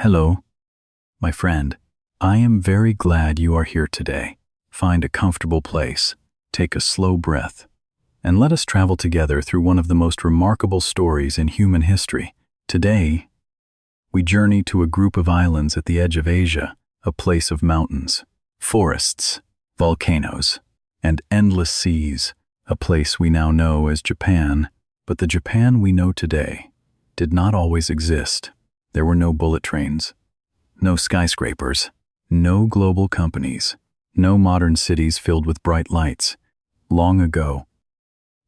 Hello, my friend. I am very glad you are here today. Find a comfortable place, take a slow breath, and let us travel together through one of the most remarkable stories in human history. Today, we journey to a group of islands at the edge of Asia, a place of mountains, forests, volcanoes, and endless seas, a place we now know as Japan. But the Japan we know today did not always exist. There were no bullet trains, no skyscrapers, no global companies, no modern cities filled with bright lights. Long ago,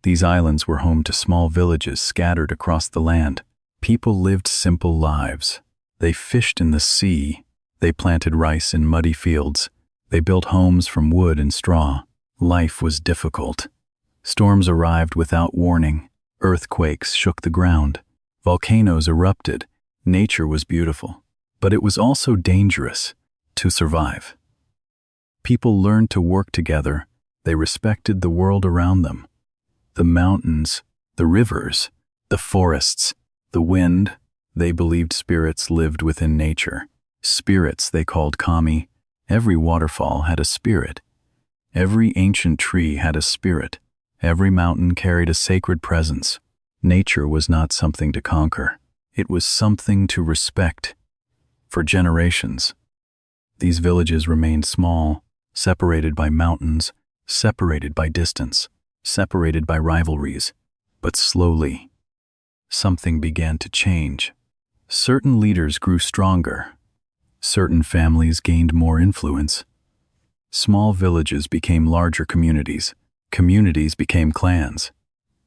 these islands were home to small villages scattered across the land. People lived simple lives. They fished in the sea. They planted rice in muddy fields. They built homes from wood and straw. Life was difficult. Storms arrived without warning. Earthquakes shook the ground. Volcanoes erupted. Nature was beautiful, but it was also dangerous to survive. People learned to work together. They respected the world around them. The mountains, the rivers, the forests, the wind. They believed spirits lived within nature. Spirits they called kami. Every waterfall had a spirit. Every ancient tree had a spirit. Every mountain carried a sacred presence. Nature was not something to conquer. It was something to respect. For generations, these villages remained small, separated by mountains, separated by distance, separated by rivalries. But slowly, something began to change. Certain leaders grew stronger. Certain families gained more influence. Small villages became larger communities. Communities became clans.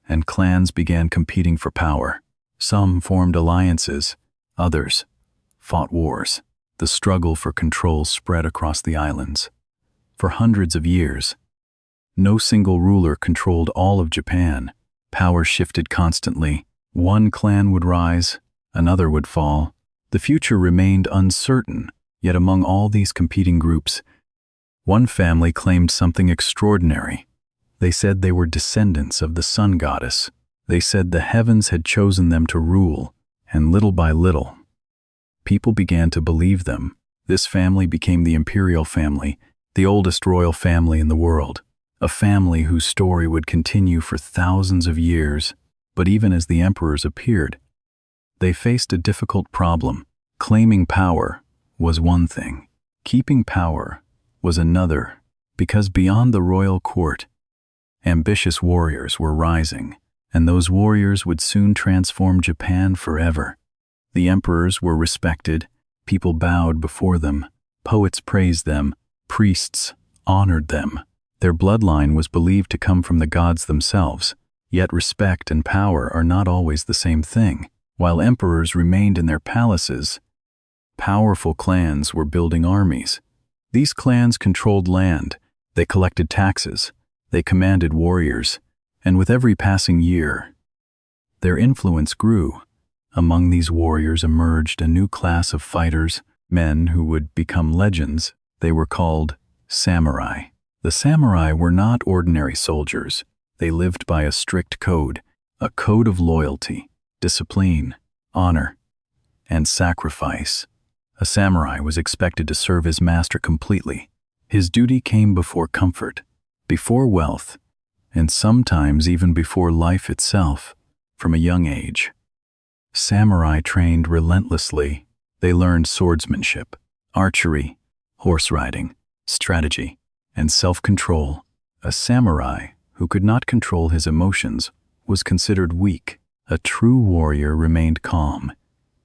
And clans began competing for power. Some formed alliances, others fought wars. The struggle for control spread across the islands. For hundreds of years, no single ruler controlled all of Japan. Power shifted constantly. One clan would rise, another would fall. The future remained uncertain, yet among all these competing groups, one family claimed something extraordinary. They said they were descendants of the sun goddess. They said the heavens had chosen them to rule, and little by little, people began to believe them. This family became the imperial family, the oldest royal family in the world, a family whose story would continue for thousands of years. But even as the emperors appeared, they faced a difficult problem. Claiming power was one thing. Keeping power was another, because beyond the royal court, ambitious warriors were rising, and those warriors would soon transform Japan forever. The emperors were respected, people bowed before them, poets praised them, priests honored them. Their bloodline was believed to come from the gods themselves, yet respect and power are not always the same thing. While emperors remained in their palaces, powerful clans were building armies. These clans controlled land, they collected taxes, they commanded warriors, and with every passing year, their influence grew. Among these warriors emerged a new class of fighters, men who would become legends. They were called samurai. The samurai were not ordinary soldiers. They lived by a strict code, a code of loyalty, discipline, honor, and sacrifice. A samurai was expected to serve his master completely. His duty came before comfort, before wealth, and sometimes even before life itself. From a young age, samurai trained relentlessly. They learned swordsmanship, archery, horse riding, strategy, and self-control. A samurai who could not control his emotions was considered weak. A true warrior remained calm,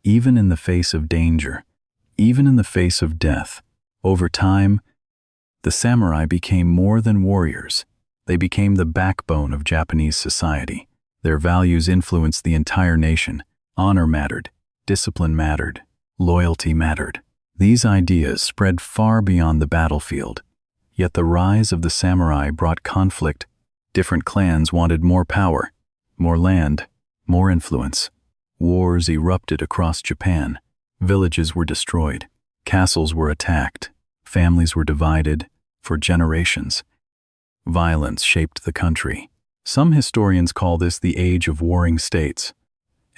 even in the face of danger, even in the face of death. Over time, the samurai became more than warriors. They became the backbone of Japanese society. Their values influenced the entire nation. Honor mattered, discipline mattered, loyalty mattered. These ideas spread far beyond the battlefield. Yet the rise of the samurai brought conflict. Different clans wanted more power, more land, more influence. Wars erupted across Japan. Villages were destroyed. Castles were attacked. Families were divided. For generations, violence shaped the country. Some historians call this the age of warring states,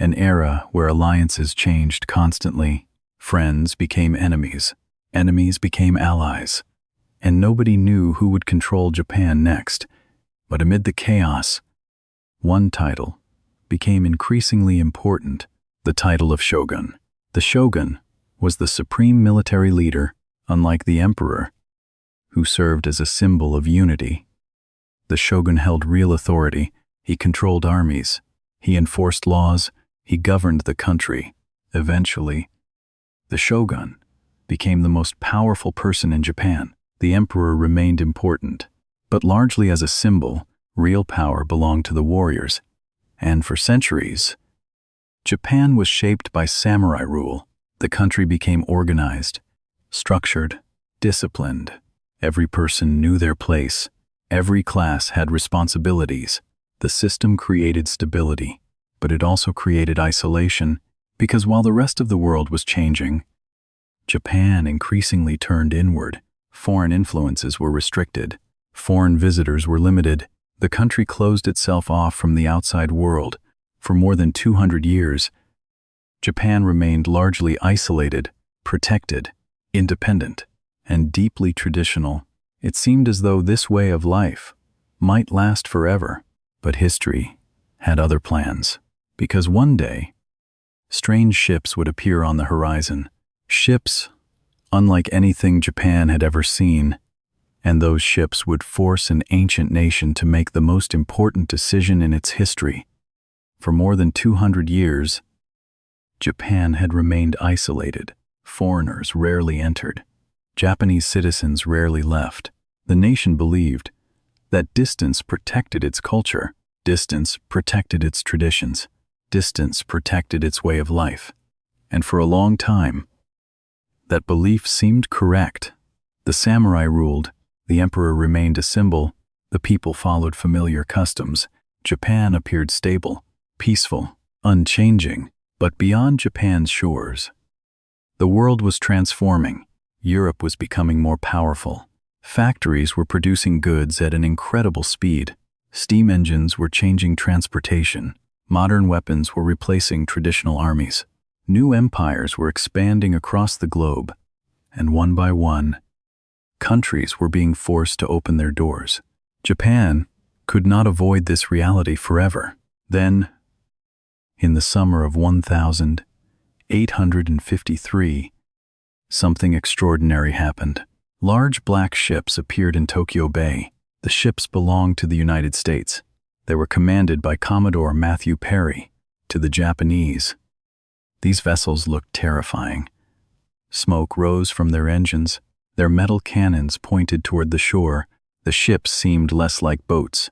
an era where alliances changed constantly, Friends became enemies, enemies became allies, and nobody knew who would control Japan next. But amid the chaos, one title became increasingly important, the title of shogun. The shogun was the supreme military leader, unlike the emperor, who served as a symbol of unity. The shogun held real authority. He controlled armies, he enforced laws, he governed the country. Eventually, the shogun became the most powerful person in Japan. The emperor remained important, but largely as a symbol. Real power belonged to the warriors. And for centuries, Japan was shaped by samurai rule. The country became organized, structured, disciplined. Every person knew their place. Every class had responsibilities. The system created stability, but it also created isolation, because while the rest of the world was changing, Japan increasingly turned inward. Foreign influences were restricted. Foreign visitors were limited. The country closed itself off from the outside world. For more than 200 years, Japan remained largely isolated, protected, independent, and deeply traditional. It seemed as though this way of life might last forever, but history had other plans. Because one day, strange ships would appear on the horizon. Ships unlike anything Japan had ever seen. And those ships would force an ancient nation to make the most important decision in its history. For more than 200 years, Japan had remained isolated. Foreigners rarely entered. Japanese citizens rarely left. The nation believed that distance protected its culture, distance protected its traditions, distance protected its way of life. And for a long time, that belief seemed correct. The samurai ruled. The emperor remained a symbol. The people followed familiar customs. Japan appeared stable, peaceful, unchanging. But beyond Japan's shores, the world was transforming. Europe was becoming more powerful. Factories were producing goods at an incredible speed. Steam engines were changing transportation. Modern weapons were replacing traditional armies. New empires were expanding across the globe. And one by one, countries were being forced to open their doors. Japan could not avoid this reality forever. Then, in the summer of 1853, something extraordinary happened. Large black ships appeared in Tokyo Bay. The ships belonged to the United States. They were commanded by Commodore Matthew Perry. To the Japanese, these vessels looked terrifying. Smoke rose from their engines. Their metal cannons pointed toward the shore. The ships seemed less like boats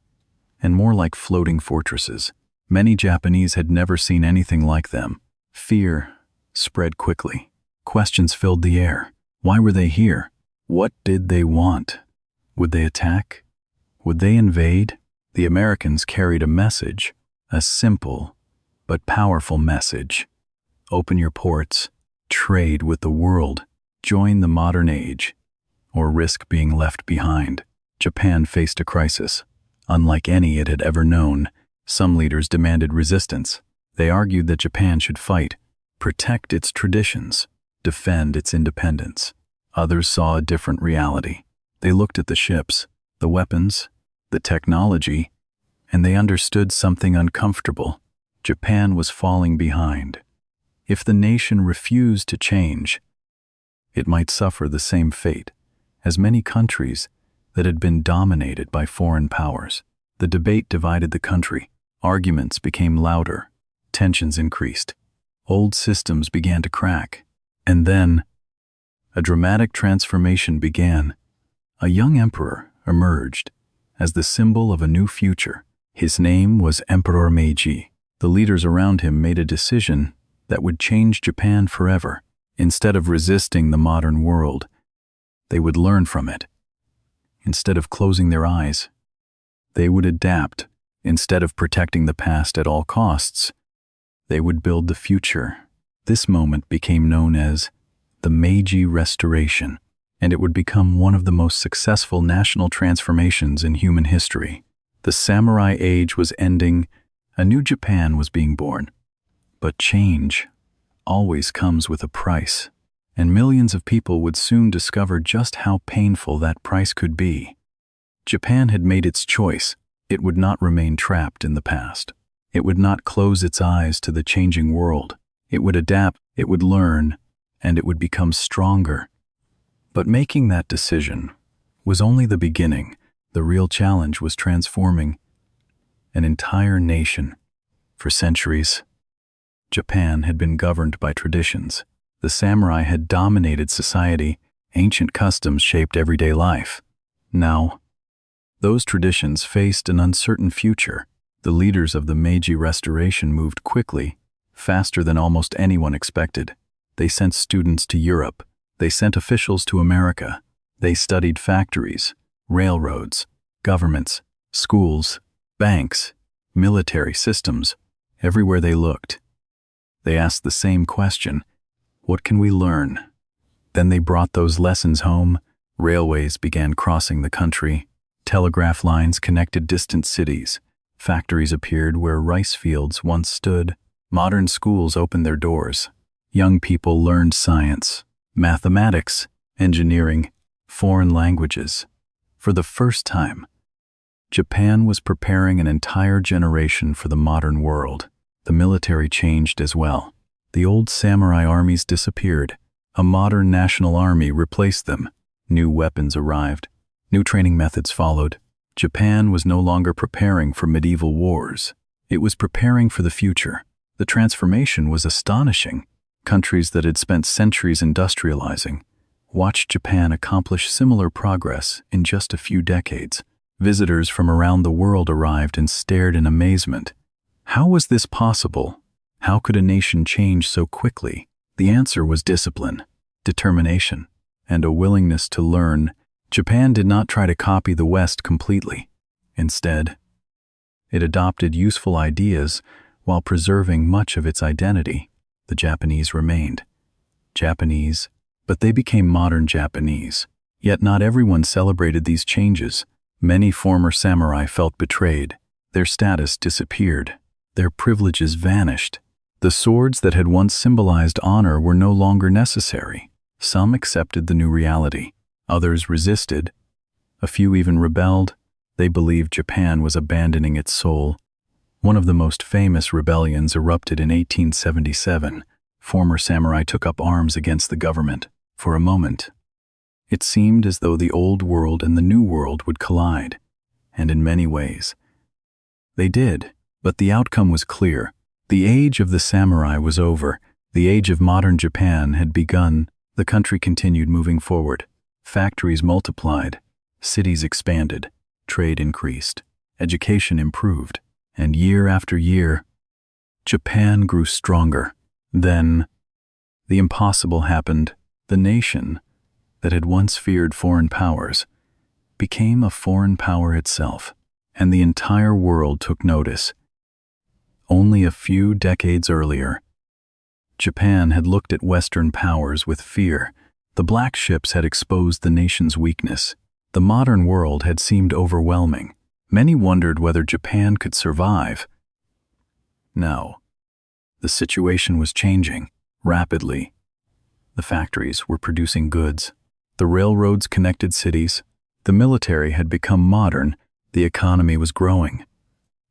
and more like floating fortresses. Many Japanese had never seen anything like them. Fear spread quickly. Questions filled the air. Why were they here? What did they want? Would they attack? Would they invade? The Americans carried a message, a simple but powerful message. Open your ports, trade with the world, join the modern age, or risk being left behind. Japan faced a crisis, unlike any it had ever known. Some leaders demanded resistance. They argued that Japan should fight, protect its traditions, defend its independence. Others saw a different reality. They looked at the ships, the weapons, the technology, and they understood something uncomfortable. Japan was falling behind. If the nation refused to change, it might suffer the same fate as many countries that had been dominated by foreign powers. The debate divided the country. Arguments became louder. Tensions increased. Old systems began to crack. And then, a dramatic transformation began. A young emperor emerged as the symbol of a new future. His name was Emperor Meiji. The leaders around him made a decision that would change Japan forever. Instead of resisting the modern world, they would learn from it. Instead of closing their eyes, they would adapt. Instead of protecting the past at all costs, they would build the future. This moment became known as the Meiji Restoration, and it would become one of the most successful national transformations in human history. The samurai age was ending. A new Japan was being born. But change always comes with a price. and millions of people would soon discover just how painful that price could be. Japan had made its choice. It would not remain trapped in the past. It would not close its eyes to the changing world. It would adapt, it would learn, and it would become stronger. But making that decision was only the beginning. The real challenge was transforming an entire nation. For centuries, Japan had been governed by traditions. The samurai had dominated society. Ancient customs shaped everyday life. Now, those traditions faced an uncertain future. The leaders of the Meiji Restoration moved quickly, faster than almost anyone expected. They sent students to Europe. They sent officials to America. They studied factories, railroads, governments, schools, banks, military systems. Everywhere they looked, they asked the same question: what can we learn? Then they brought those lessons home. Railways began crossing the country. Telegraph lines connected distant cities. Factories appeared where rice fields once stood. Modern schools opened their doors. Young people learned science, mathematics, engineering, foreign languages. For the first time, Japan was preparing an entire generation for the modern world. The military changed as well. The old samurai armies disappeared. A modern national army replaced them. New weapons arrived. New training methods followed. Japan was no longer preparing for medieval wars. It was preparing for the future. The transformation was astonishing. Countries that had spent centuries industrializing watched Japan accomplish similar progress in just a few decades. Visitors from around the world arrived and stared in amazement. How was this possible? How could a nation change so quickly? The answer was discipline, determination, and a willingness to learn. Japan did not try to copy the West completely. Instead, it adopted useful ideas while preserving much of its identity. The Japanese remained Japanese, but they became modern Japanese. Yet not everyone celebrated these changes. Many former samurai felt betrayed. Their status disappeared. Their privileges vanished. The swords that had once symbolized honor were no longer necessary. Some accepted the new reality. Others resisted. A few even rebelled. They believed Japan was abandoning its soul. One of the most famous rebellions erupted in 1877. Former samurai took up arms against the government. For a moment, it seemed as though the old world and the new world would collide. And in many ways, they did. But the outcome was clear. The age of the samurai was over. The age of modern Japan had begun. The country continued moving forward. Factories multiplied. Cities expanded. Trade increased. Education improved. And year after year, Japan grew stronger. Then, the impossible happened. The nation that had once feared foreign powers became a foreign power itself, and the entire world took notice. Only a few decades earlier, Japan had looked at Western powers with fear. The black ships had exposed the nation's weakness. The modern world had seemed overwhelming. Many wondered whether Japan could survive. Now, the situation was changing rapidly. The factories were producing goods. The railroads connected cities. The military had become modern. The economy was growing.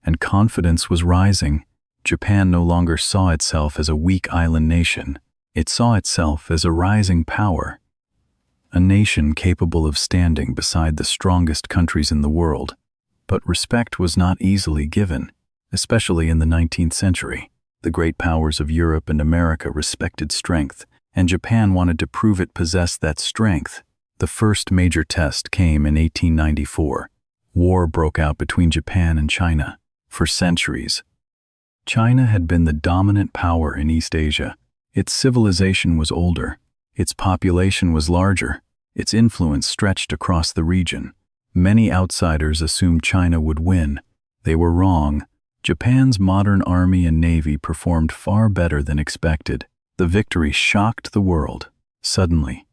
And confidence was rising. Japan no longer saw itself as a weak island nation. It saw itself as a rising power. A nation capable of standing beside the strongest countries in the world. But respect was not easily given, especially in the 19th century. The great powers of Europe and America respected strength, and Japan wanted to prove it possessed that strength. The first major test came in 1894. War broke out between Japan and China. For centuries, China had been the dominant power in East Asia. Its civilization was older. Its population was larger. Its influence stretched across the region. Many outsiders assumed China would win. They were wrong. Japan's modern army and navy performed far better than expected. The victory shocked the world. Suddenly,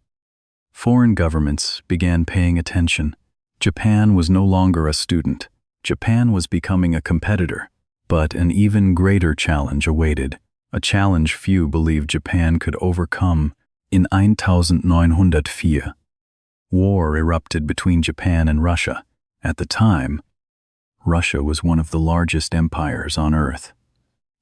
foreign governments began paying attention. Japan was no longer a student. Japan was becoming a competitor. But an even greater challenge awaited. A challenge few believed Japan could overcome. In 1904, war erupted between Japan and Russia. At the time, Russia was one of the largest empires on Earth.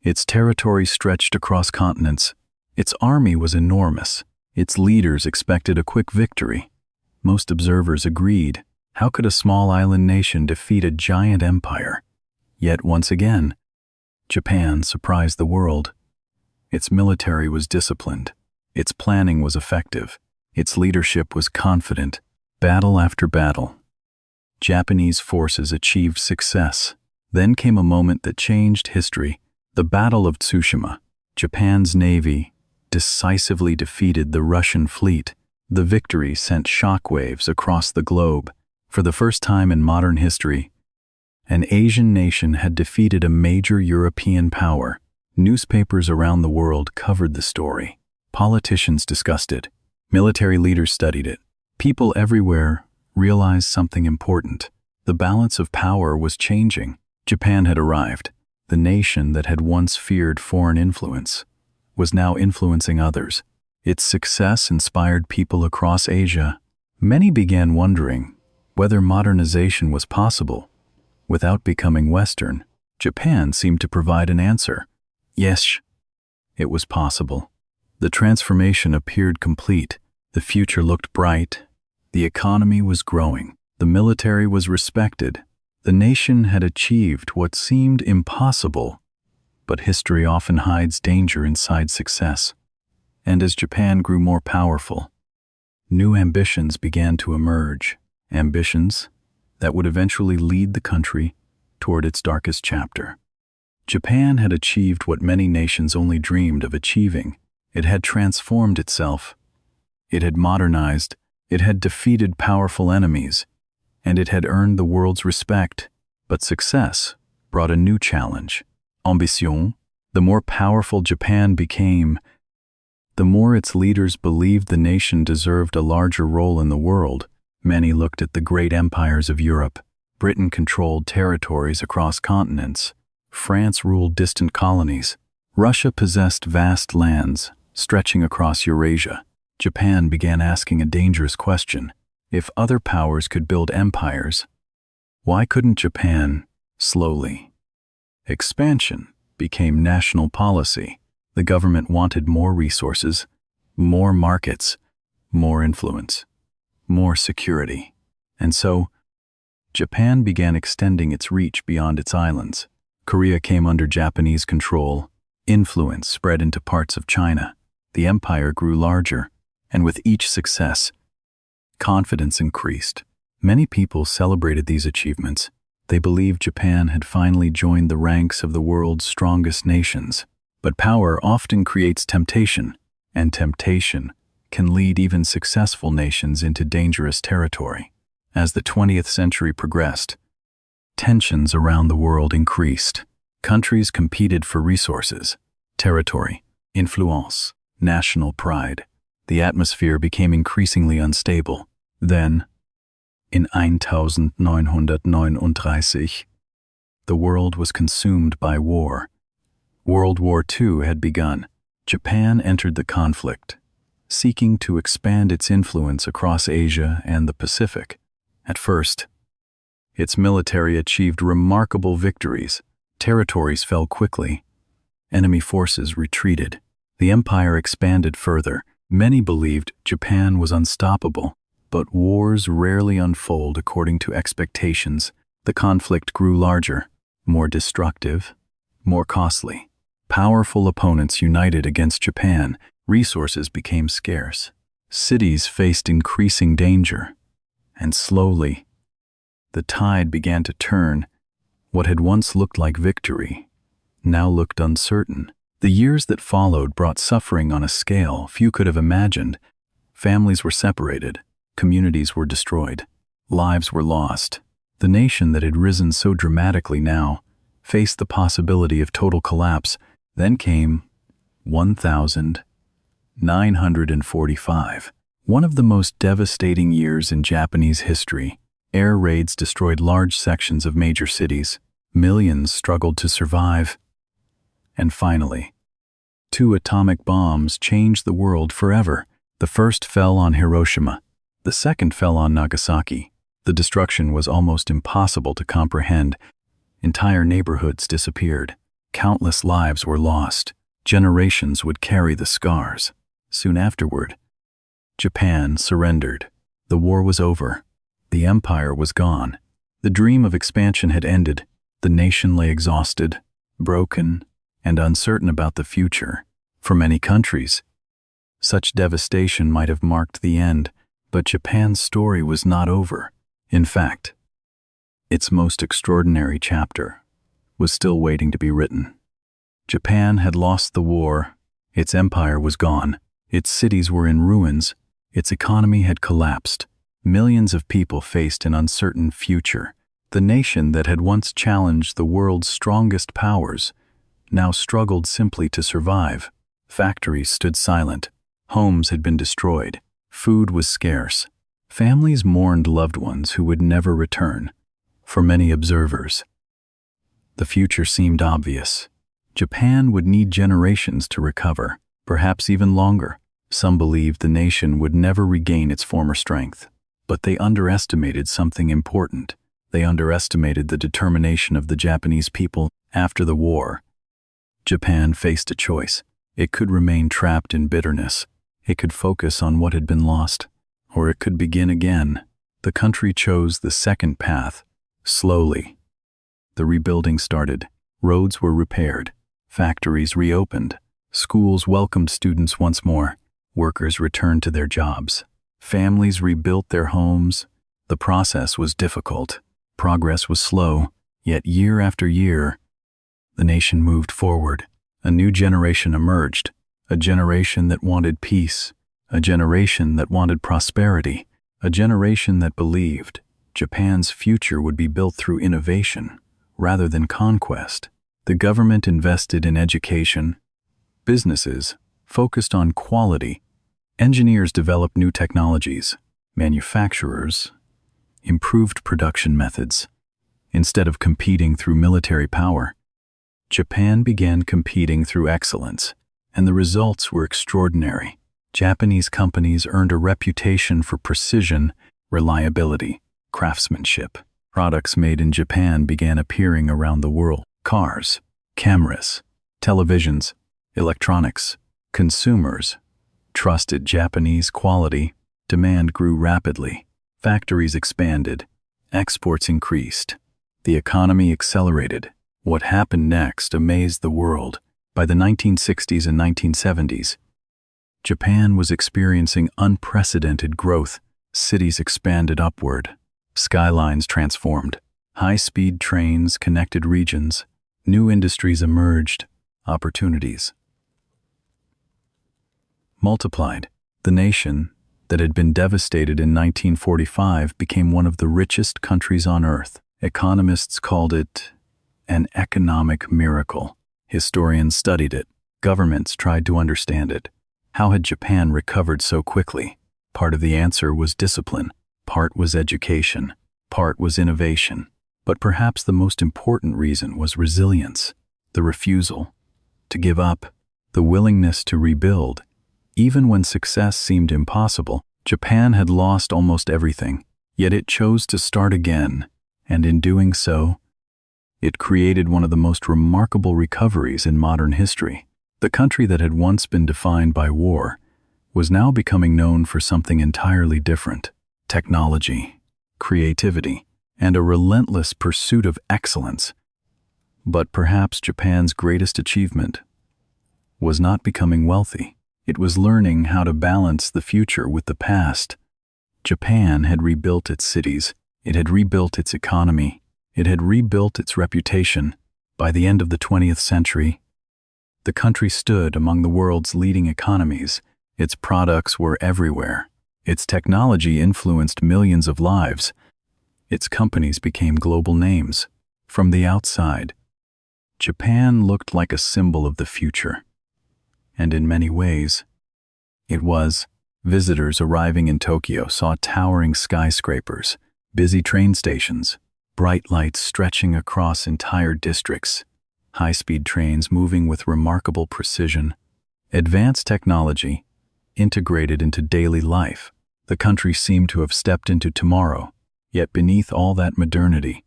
Its territory stretched across continents. Its army was enormous. Its leaders expected a quick victory. Most observers agreed. How could a small island nation defeat a giant empire? Yet once again, Japan surprised the world. Its military was disciplined. Its planning was effective. Its leadership was confident. Battle after battle, Japanese forces achieved success. Then came a moment that changed history. The Battle of Tsushima. Japan's navy decisively defeated the Russian fleet. The victory sent shockwaves across the globe. For the first time in modern history, an Asian nation had defeated a major European power. Newspapers around the world covered the story. Politicians discussed it. Military leaders studied it. People everywhere realized something important. The balance of power was changing. Japan had arrived. The nation that had once feared foreign influence was now influencing others. Its success inspired people across Asia. Many began wondering whether modernization was possible. Without becoming Western, Japan seemed to provide an answer. Yes, it was possible. The transformation appeared complete. The future looked bright. The economy was growing. The military was respected. The nation had achieved what seemed impossible. But history often hides danger inside success. And as Japan grew more powerful, new ambitions began to emerge. Ambitions that would eventually lead the country toward its darkest chapter. Japan had achieved what many nations only dreamed of achieving. It had transformed itself. It had modernized. It had defeated powerful enemies. And it had earned the world's respect. But success brought a new challenge. Ambition. The more powerful Japan became, the more its leaders believed the nation deserved a larger role in the world. Many looked at the great empires of Europe. Britain controlled territories across continents. France ruled distant colonies. Russia possessed vast lands stretching across Eurasia. Japan began asking a dangerous question. If other powers could build empires, why couldn't Japan? Slowly, expansion became national policy. The government wanted more resources, more markets, more influence, more security. And so, Japan began extending its reach beyond its islands. Korea came under Japanese control. Influence spread into parts of China. The empire grew larger, and with each success, confidence increased. Many people celebrated these achievements. They believed Japan had finally joined the ranks of the world's strongest nations. But power often creates temptation, and temptation can lead even successful nations into dangerous territory. As the 20th century progressed, tensions around the world increased. Countries competed for resources, territory, influence, national pride. The atmosphere became increasingly unstable. Then, in 1939, the world was consumed by war. World War II had begun. Japan entered the conflict, seeking to expand its influence across Asia and the Pacific. At first, its military achieved remarkable victories. Territories fell quickly. Enemy forces retreated. The empire expanded further. Many believed Japan was unstoppable, but wars rarely unfold according to expectations. The conflict grew larger, more destructive, more costly. Powerful opponents united against Japan. Resources became scarce. Cities faced increasing danger. And slowly, the tide began to turn. What had once looked like victory now looked uncertain. The years that followed brought suffering on a scale few could have imagined. Families were separated. Communities were destroyed. Lives were lost. The nation that had risen so dramatically now faced the possibility of total collapse. Then came 1945, one of the most devastating years in Japanese history. Air raids destroyed large sections of major cities. Millions struggled to survive. And finally, 2 atomic bombs changed the world forever. The first fell on Hiroshima. The second fell on Nagasaki. The destruction was almost impossible to comprehend. Entire neighborhoods disappeared. Countless lives were lost. Generations would carry the scars. Soon afterward, Japan surrendered. The war was over. The empire was gone. The dream of expansion had ended. The nation lay exhausted, broken, and uncertain about the future. For many countries, such devastation might have marked the end, but Japan's story was not over. In fact, its most extraordinary chapter was still waiting to be written. Japan had lost the war. Its empire was gone. Its cities were in ruins. Its economy had collapsed. Millions of people faced an uncertain future. The nation that had once challenged the world's strongest powers now struggled simply to survive. Factories stood silent. Homes had been destroyed. Food was scarce. Families mourned loved ones who would never return. For many observers, the future seemed obvious. Japan would need generations to recover, perhaps even longer. Some believed the nation would never regain its former strength. But they underestimated something important. They underestimated the determination of the Japanese people. After the war, Japan faced a choice. It could remain trapped in bitterness. It could focus on what had been lost, or it could begin again. The country chose the second path. Slowly, the rebuilding started. Roads were repaired. Factories reopened. Schools welcomed students once more. Workers returned to their jobs. Families rebuilt their homes. The process was difficult. Progress was slow, yet year after year, the nation moved forward. A new generation emerged, a generation that wanted peace, a generation that wanted prosperity, a generation that believed Japan's future would be built through innovation rather than conquest. The government invested in education. Businesses focused on quality. Engineers developed new technologies. Manufacturers improved production methods. Instead of competing through military power, Japan began competing through excellence, and the results were extraordinary. Japanese companies earned a reputation for precision, reliability, craftsmanship. Products made in Japan began appearing around the world. Cars, cameras, televisions, electronics. Consumers trusted Japanese quality. Demand grew rapidly. Factories expanded. Exports increased. The economy accelerated. What happened next amazed the world. By the 1960s and 1970s, Japan was experiencing unprecedented growth. Cities expanded upward. Skylines transformed. High-speed trains connected regions. New industries emerged. Opportunities multiplied. The nation that had been devastated in 1945 became one of the richest countries on earth. Economists called it an economic miracle. Historians studied it. Governments tried to understand it. How had Japan recovered so quickly? Part of the answer was discipline. Part was education. Part was innovation. But perhaps the most important reason was resilience. The refusal to give up. The willingness to rebuild. Even when success seemed impossible, Japan had lost almost everything. Yet it chose to start again. And in doing so, it created one of the most remarkable recoveries in modern history. The country that had once been defined by war was now becoming known for something entirely different: technology, creativity, and a relentless pursuit of excellence. But perhaps Japan's greatest achievement was not becoming wealthy. It was learning how to balance the future with the past. Japan had rebuilt its cities. It had rebuilt its economy. It had rebuilt its reputation. By the end of the 20th century, the country stood among the world's leading economies. Its products were everywhere. Its technology influenced millions of lives. Its companies became global names. From the outside, Japan looked like a symbol of the future. And in many ways, it was. Visitors arriving in Tokyo saw towering skyscrapers, busy train stations, bright lights stretching across entire districts, high-speed trains moving with remarkable precision. Advanced technology integrated into daily life. The country seemed to have stepped into tomorrow, yet beneath all that modernity,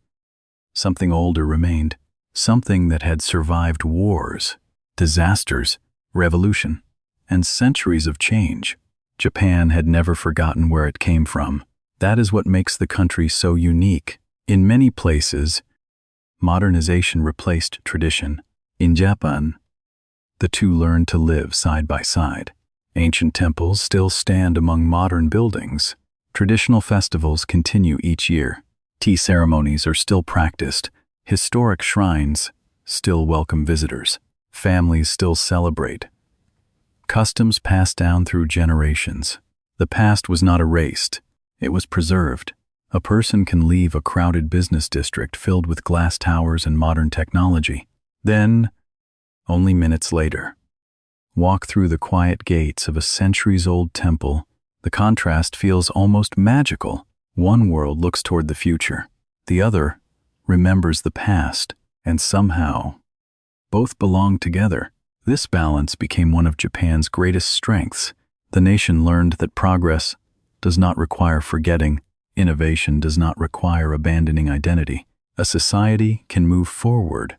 something older remained, something that had survived wars, disasters, revolution, and centuries of change. Japan had never forgotten where it came from. That is what makes the country so unique. In many places, modernization replaced tradition. In Japan, the two learned to live side by side. Ancient temples still stand among modern buildings. Traditional festivals continue each year. Tea ceremonies are still practiced. Historic shrines still welcome visitors. Families still celebrate. Customs passed down through generations. The past was not erased. It was preserved. A person can leave a crowded business district filled with glass towers and modern technology. Then, only minutes later, walk through the quiet gates of a centuries-old temple. The contrast feels almost magical. One world looks toward the future. The other remembers the past, and somehow, both belong together. This balance became one of Japan's greatest strengths. The nation learned that progress does not require forgetting. Innovation does not require abandoning identity. A society can move forward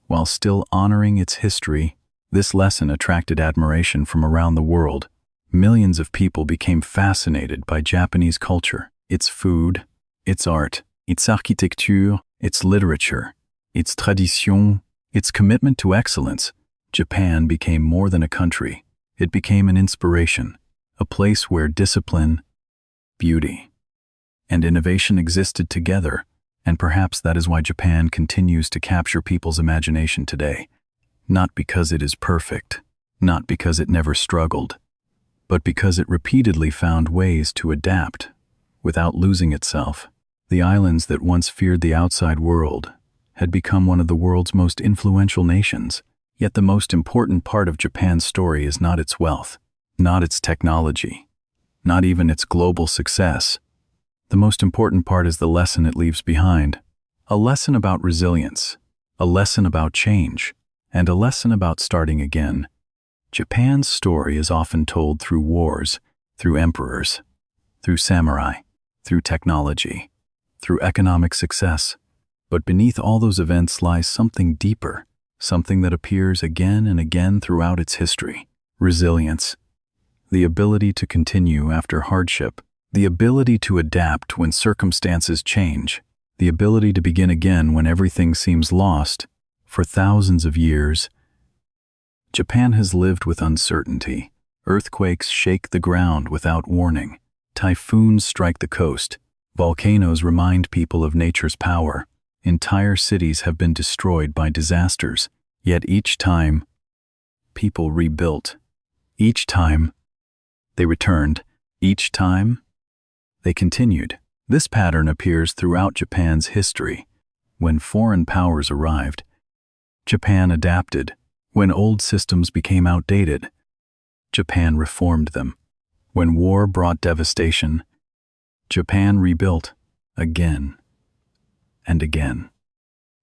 while still honoring its history. This lesson attracted admiration from around the world. Millions of people became fascinated by Japanese culture, its food, its art, its architecture, its literature, its tradition, its commitment to excellence. Japan became more than a country. It became an inspiration, a place where discipline, beauty, and innovation existed together, and perhaps that is why Japan continues to capture people's imagination today. Not because it is perfect, not because it never struggled, but because it repeatedly found ways to adapt without losing itself. The islands that once feared the outside world had become one of the world's most influential nations. Yet the most important part of Japan's story is not its wealth, not its technology, not even its global success. The most important part is the lesson it leaves behind. A lesson about resilience, a lesson about change, and a lesson about starting again. Japan's story is often told through wars, through emperors, through samurai, through technology, through economic success. But beneath all those events lies something deeper, something that appears again and again throughout its history. Resilience, the ability to continue after hardship, the ability to adapt when circumstances change, the ability to begin again when everything seems lost. For thousands of years, Japan has lived with uncertainty. Earthquakes shake the ground without warning. Typhoons strike the coast. Volcanoes remind people of nature's power. Entire cities have been destroyed by disasters. Yet each time, people rebuilt. Each time, they returned. Each time, they continued. This pattern appears throughout Japan's history. When foreign powers arrived, Japan adapted. When old systems became outdated, Japan reformed them. When war brought devastation, Japan rebuilt again and again.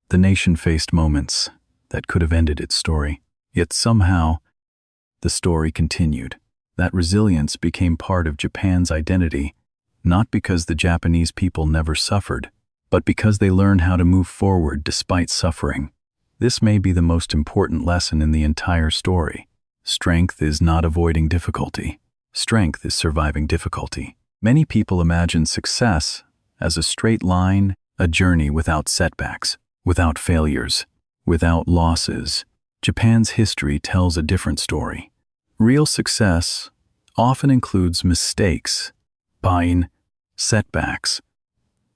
The nation faced moments that could have ended its story, yet somehow the story continued. That resilience became part of Japan's identity, not because the Japanese people never suffered, but because they learned how to move forward despite suffering. This may be the most important lesson in the entire story. Strength is not avoiding difficulty. Strength is surviving difficulty. Many people imagine success as a straight line, a journey without setbacks, without failures, without losses. Japan's history tells a different story. Real success often includes mistakes, pain, setbacks,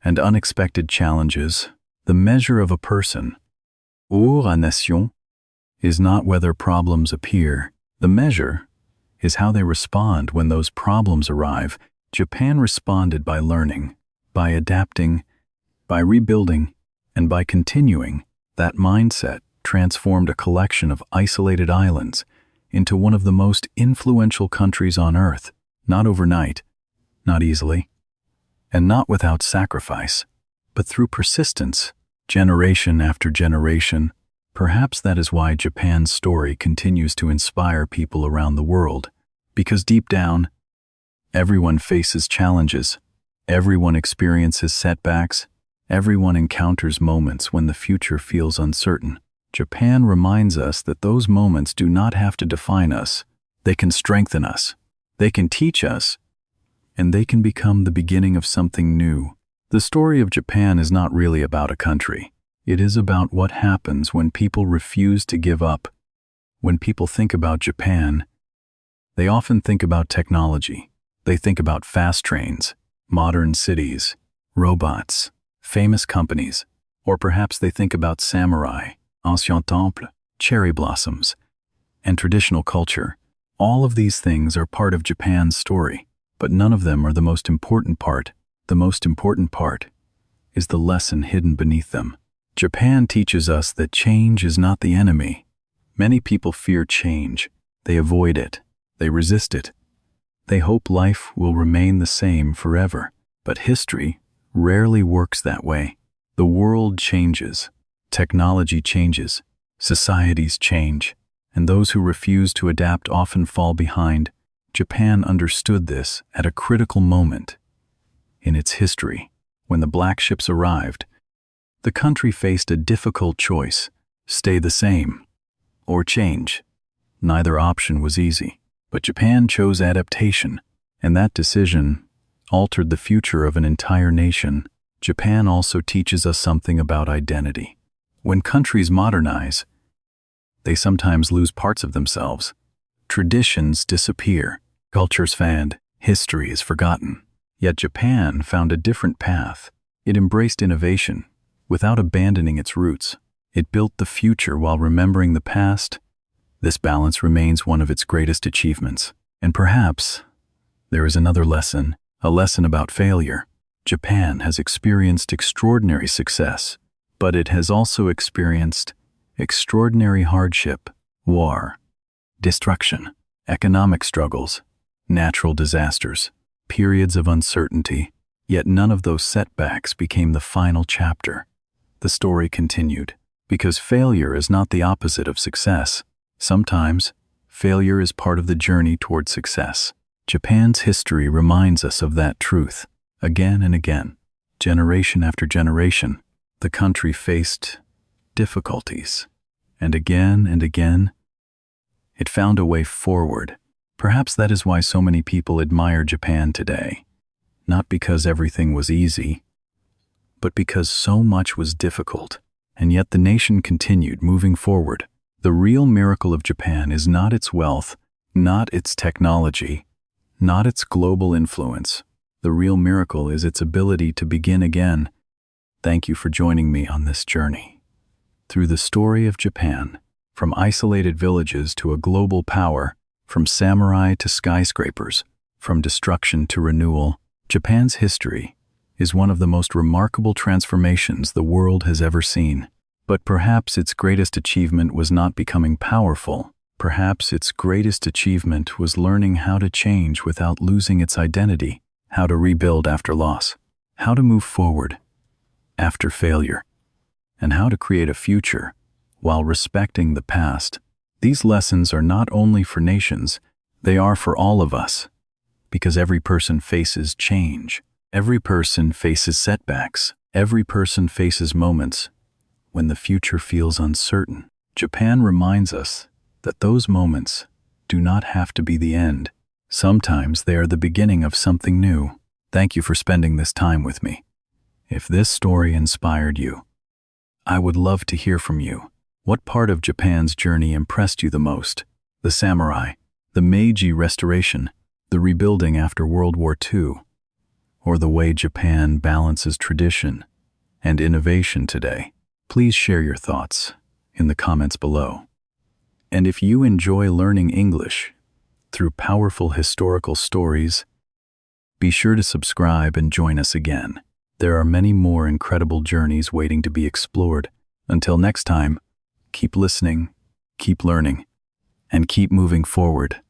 and unexpected challenges. The measure of a person, ou une nation, is not whether problems appear. The measure is how they respond when those problems arrive. Japan responded by learning, by adapting, by rebuilding, and by continuing. That mindset transformed a collection of isolated islands into one of the most influential countries on Earth, not overnight, not easily, and not without sacrifice, but through persistence, generation after generation. Perhaps that is why Japan's story continues to inspire people around the world. Because deep down, everyone faces challenges, everyone experiences setbacks, everyone encounters moments when the future feels uncertain. Japan reminds us that those moments do not have to define us. They can strengthen us, they can teach us, and they can become the beginning of something new. The story of Japan is not really about a country. It is about what happens when people refuse to give up. When people think about Japan, they often think about technology. They think about fast trains, modern cities, robots, famous companies, or perhaps they think about samurai, ancien temple, cherry blossoms, and traditional culture. All of these things are part of Japan's story, but none of them are the most important part. The most important part is the lesson hidden beneath them. Japan teaches us that change is not the enemy. Many people fear change. They avoid it. They resist it. They hope life will remain the same forever. But history rarely works that way. The world changes. Technology changes. Societies change. And those who refuse to adapt often fall behind. Japan understood this at a critical moment in its history. When the black ships arrived, the country faced a difficult choice: stay the same or change. Neither option was easy, but Japan chose adaptation, and that decision altered the future of an entire nation. Japan also teaches us something about identity. When countries modernize, they sometimes lose parts of themselves. Traditions disappear, cultures fade, history is forgotten. Yet Japan found a different path. It embraced innovation without abandoning its roots. It built the future while remembering the past. This balance remains one of its greatest achievements. And perhaps there is another lesson, a lesson about failure. Japan has experienced extraordinary success, but it has also experienced extraordinary hardship, war, destruction, economic struggles, natural disasters, periods of uncertainty. Yet none of those setbacks became the final chapter. The story continued, because failure is not the opposite of success. Sometimes, failure is part of the journey toward success. Japan's history reminds us of that truth. Again and again, generation after generation, the country faced difficulties. And again, it found a way forward. Perhaps that is why so many people admire Japan today. Not because everything was easy, but because so much was difficult. And yet the nation continued moving forward. The real miracle of Japan is not its wealth, not its technology, not its global influence. The real miracle is its ability to begin again. Thank you for joining me on this journey. Through the story of Japan, from isolated villages to a global power, from samurai to skyscrapers, from destruction to renewal, Japan's history is one of the most remarkable transformations the world has ever seen. But perhaps its greatest achievement was not becoming powerful. Perhaps its greatest achievement was learning how to change without losing its identity, how to rebuild after loss, how to move forward after failure, and how to create a future while respecting the past. These lessons are not only for nations, they are for all of us, because every person faces change. Every person faces setbacks. Every person faces moments when the future feels uncertain. Japan reminds us that those moments do not have to be the end. Sometimes they are the beginning of something new. Thank you for spending this time with me. If this story inspired you, I would love to hear from you. What part of Japan's journey impressed you the most? The samurai, the Meiji Restoration, the rebuilding after World War II, or the way Japan balances tradition and innovation today? Please share your thoughts in the comments below. And if you enjoy learning English through powerful historical stories, be sure to subscribe and join us again. There are many more incredible journeys waiting to be explored. Until next time, keep listening, keep learning, and keep moving forward.